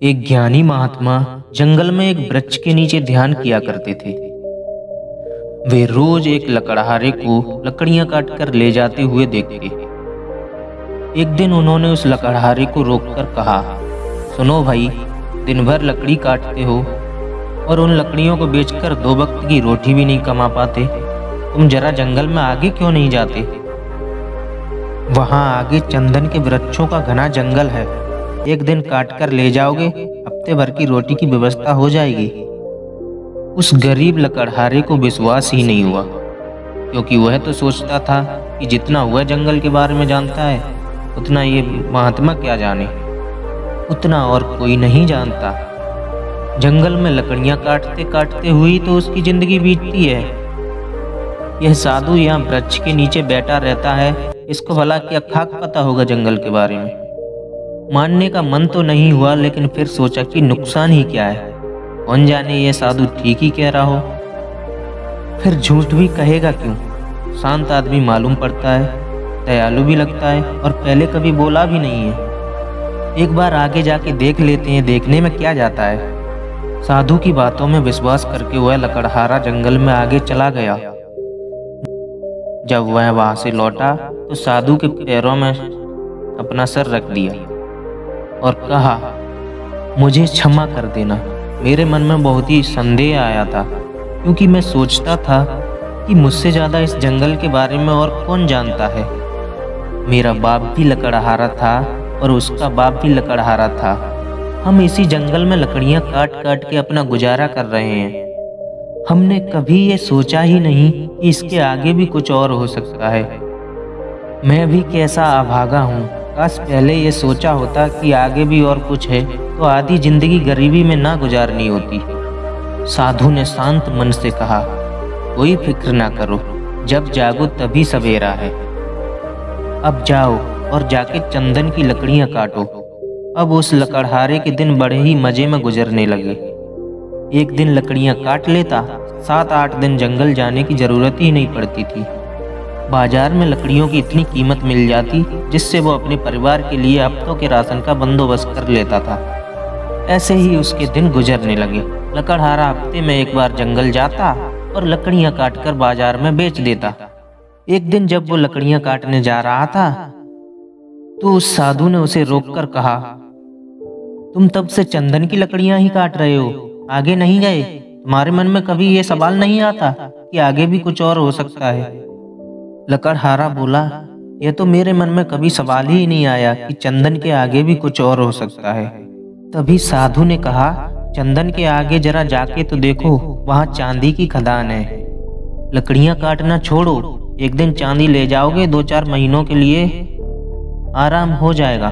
एक ज्ञानी महात्मा जंगल में एक वृक्ष के नीचे ध्यान किया करते थे। वे रोज एक लकड़हारे को लकड़ियां काट कर ले जाते हुए देखते। एक दिन उन्होंने उस लकड़हारे को रोककर कहा, सुनो भाई, दिन भर लकड़ी काटते हो और उन लकड़ियों को बेचकर दो वक्त की रोटी भी नहीं कमा पाते। तुम जरा जंगल में आगे क्यों नहीं जाते? वहां आगे चंदन के वृक्षों का घना जंगल है। एक दिन काट कर ले जाओगे, हफ्ते भर की रोटी की व्यवस्था हो जाएगी। उस गरीब लकड़हारे को विश्वास ही नहीं हुआ, क्योंकि वह तो सोचता था कि जितना वह जंगल के बारे में जानता है उतना ये महात्मा क्या जाने। उतना और कोई नहीं जानता। जंगल में लकड़ियां काटते काटते हुई तो उसकी जिंदगी बीतती है। यह साधु यहाँ वृक्ष के नीचे बैठा रहता है, इसको भला क्या खाक पता होगा जंगल के बारे में। मानने का मन तो नहीं हुआ, लेकिन फिर सोचा कि नुकसान ही क्या है, कौन जाने ये साधु ठीक ही कह रहा हो। फिर झूठ भी कहेगा क्यों? शांत आदमी मालूम पड़ता है, दयालु भी लगता है और पहले कभी बोला भी नहीं है। एक बार आगे जाके देख लेते हैं, देखने में क्या जाता है। साधु की बातों में विश्वास करके वह लकड़हारा जंगल में आगे चला गया। जब वह वहां से लौटा तो साधु के पैरों में अपना सर रख दिया और कहा, मुझे क्षमा कर देना। मेरे मन में बहुत ही संदेह आया था, क्योंकि मैं सोचता था कि मुझसे ज़्यादा इस जंगल के बारे में और कौन जानता है। मेरा बाप भी लकड़हारा था और उसका बाप भी लकड़हारा था। हम इसी जंगल में लकड़ियां काट काट के अपना गुजारा कर रहे हैं। हमने कभी ये सोचा ही नहीं कि इसके आगे भी कुछ और हो सकता है। मैं भी कैसा अभागा हूँ। काश पहले ये सोचा होता कि आगे भी और कुछ है, तो आधी जिंदगी गरीबी में ना गुजारनी होती। साधु ने शांत मन से कहा, कोई फिक्र ना करो, जब जागो तभी सवेरा है। अब जाओ और जाके चंदन की लकड़ियां काटो। अब उस लकड़हारे के दिन बड़े ही मजे में गुजरने लगे। एक दिन लकड़ियां काट लेता, 7-8 दिन जंगल जाने की जरूरत ही नहीं पड़ती थी। बाजार में लकड़ियों की इतनी कीमत मिल जाती जिससे वो अपने परिवार के लिए हफ्तों के राशन का बंदोबस्त कर लेता था। ऐसे ही उसके दिन गुजरने लगे। लकड़हारा हफ्ते में एक बार जंगल जाता और लकड़ियां काटकर बाजार में बेच देता। एक दिन जब वो लकड़ियां काटने जा रहा था तो उस साधु ने उसे रोककर कहा, तुम तब से चंदन की लकड़ियां ही काट रहे हो, आगे नहीं गए? तुम्हारे मन में कभी ये सवाल नहीं आता कि आगे भी कुछ और हो सकता है? लकड़हारा बोला, यह तो मेरे मन में कभी सवाल ही नहीं आया कि चंदन के आगे भी कुछ और हो सकता है। तभी साधु ने कहा, चंदन के आगे जरा जाके तो देखो, वहां चांदी की खदान है। लकड़ियां काटना छोड़ो, एक दिन चांदी ले जाओगे, 2-4 महीनों के लिए आराम हो जाएगा।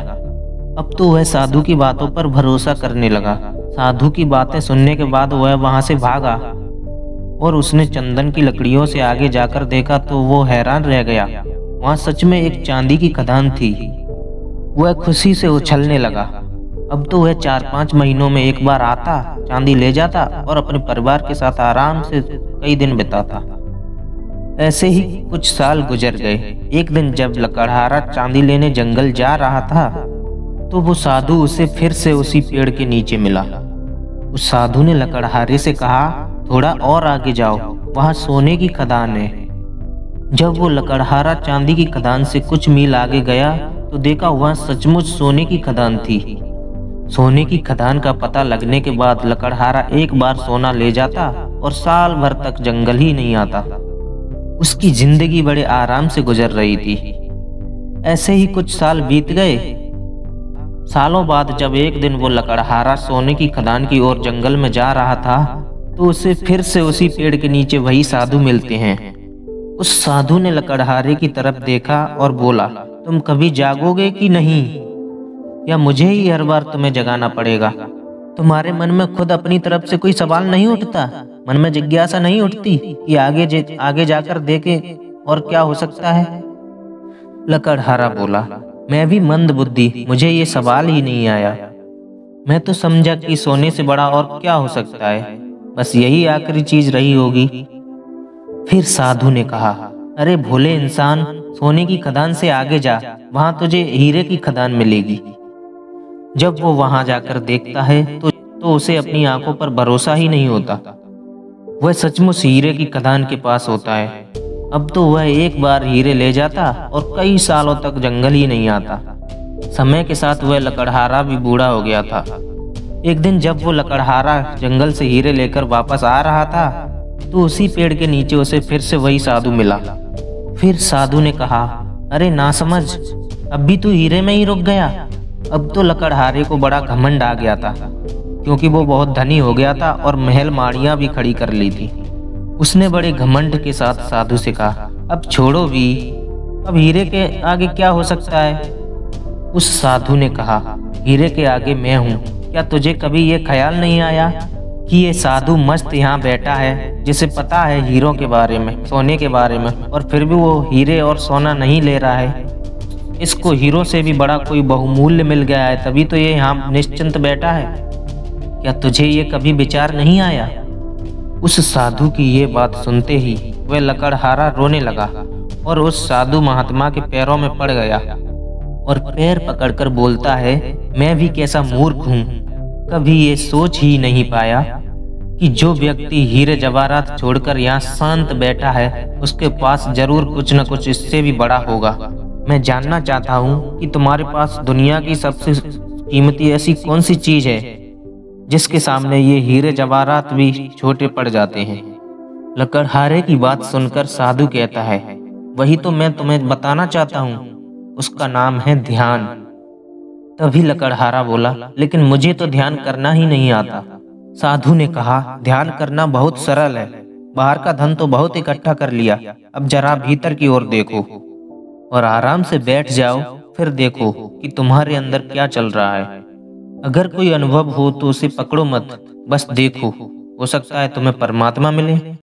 अब तो वह साधु की बातों पर भरोसा करने लगा। साधु की बातें सुनने के बाद वह वहां से भागा और उसने चंदन की लकड़ियों से आगे जाकर देखा तो वो हैरान रह गया। वहां सच में एक चांदी की खदान थी। वह खुशी से उछलने लगा। अब तो वह 4-5 महीनों में एक बार आता, चांदी ले जाता और अपने परिवार के साथ आराम से कई दिन बिताता। ऐसे ही कुछ साल गुजर गए। एक दिन जब लकड़हारा चांदी लेने जंगल जा रहा था तो वो साधु उसे फिर से उसी पेड़ के नीचे मिला। उस साधु ने लकड़हारे से कहा, थोड़ा और आगे जाओ, वहां सोने की खदान है। जब वो लकड़हारा चांदी की खदान से कुछ मील आगे गया तो देखा वहां सचमुच सोने की खदान थी। सोने की खदान का पता लगने के बाद लकड़हारा एक बार सोना ले जाता और साल भर तक जंगल ही नहीं आता। उसकी जिंदगी बड़े आराम से गुजर रही थी। ऐसे ही कुछ साल बीत गए। सालों बाद जब एक दिन वो लकड़हारा सोने की खदान की ओर जंगल में जा रहा था तो उसे फिर से उसी पेड़ के नीचे वही साधु मिलते हैं। उस साधु ने लकड़हारे की तरफ देखा और बोला, तुम कभी जागोगे कि नहीं, या मुझे ही हर बार तुम्हें जगाना पड़ेगा? तुम्हारे मन में खुद अपनी तरफ से कोई सवाल नहीं उठता? मन में जिज्ञासा नहीं उठती कि आगे जाकर देखें और क्या हो सकता है? लकड़हारा बोला, मैं भी मंद बुद्धि, मुझे ये सवाल ही नहीं आया। मैं तो समझा कि सोने से बड़ा और क्या हो सकता है, बस यही आखिरी चीज रही होगी। फिर साधु ने कहा, अरे भोले इंसान, सोने की खदान से आगे जा, वहां तुझे हीरे की खदान मिलेगी। जब वो वहां जाकर देखता है तो उसे अपनी आंखों पर भरोसा ही नहीं होता। वह सचमुच हीरे की खदान के पास होता है। अब तो वह एक बार हीरे ले जाता और कई सालों तक जंगल ही नहीं आता। समय के साथ वह लकड़हारा भी बूढ़ा हो गया था। एक दिन जब वो लकड़हारा जंगल से हीरे लेकर वापस आ रहा था तो उसी पेड़ के नीचे उसे फिर से वही साधु मिला। फिर साधु ने कहा, अरे ना समझ, अब भी तू हीरे में ही रुक गया। अब तो लकड़हारे को बड़ा घमंड आ गया था, क्योंकि वो बहुत धनी हो गया था और महल माड़ियाँ भी खड़ी कर ली थी। उसने बड़े घमंड के साथ साधु से कहा, अब छोड़ो भी, अब हीरे के आगे क्या हो सकता है। उस साधु ने कहा, हीरे के आगे मैं हूँ। क्या तुझे कभी ये ख्याल नहीं आया कि ये साधु मस्त यहाँ बैठा है, जिसे पता है हीरों के बारे में, सोने के बारे में, और फिर भी वो हीरे और सोना नहीं ले रहा है। इसको हीरो से भी बड़ा कोई बहुमूल्य मिल गया है, तभी तो ये यहाँ निश्चिंत बैठा है। क्या तुझे ये कभी विचार नहीं आया। उस साधु की ये बात सुनते ही वह लकड़हारा रोने लगा और उस साधु महात्मा के पैरों में पड़ गया और पैर पकड़कर बोलता है, मैं भी कैसा मूर्ख हूँ, कभी ये सोच ही नहीं पाया कि जो व्यक्ति हीरे जवाहरात छोड़कर यहाँ शांत बैठा है उसके पास जरूर कुछ न कुछ इससे भी बड़ा होगा। मैं जानना चाहता हूँ कि तुम्हारे पास दुनिया की सबसे कीमती ऐसी कौन सी चीज है जिसके सामने ये हीरे जवाहरात भी छोटे पड़ जाते हैं। लकड़हारे की बात सुनकर साधु कहता है, वही तो मैं तुम्हें बताना चाहता हूँ, उसका नाम है ध्यान। तभी लकड़हारा बोला, लेकिन मुझे तो ध्यान करना ही नहीं आता। साधु ने कहा, ध्यान करना बहुत सरल है, बाहर का धन तो बहुत इकट्ठा कर लिया, अब जरा भीतर की ओर देखो और आराम से बैठ जाओ, फिर देखो कि तुम्हारे अंदर क्या चल रहा है। अगर कोई अनुभव हो तो उसे पकड़ो मत, बस देखो, हो सकता है तुम्हें परमात्मा मिले।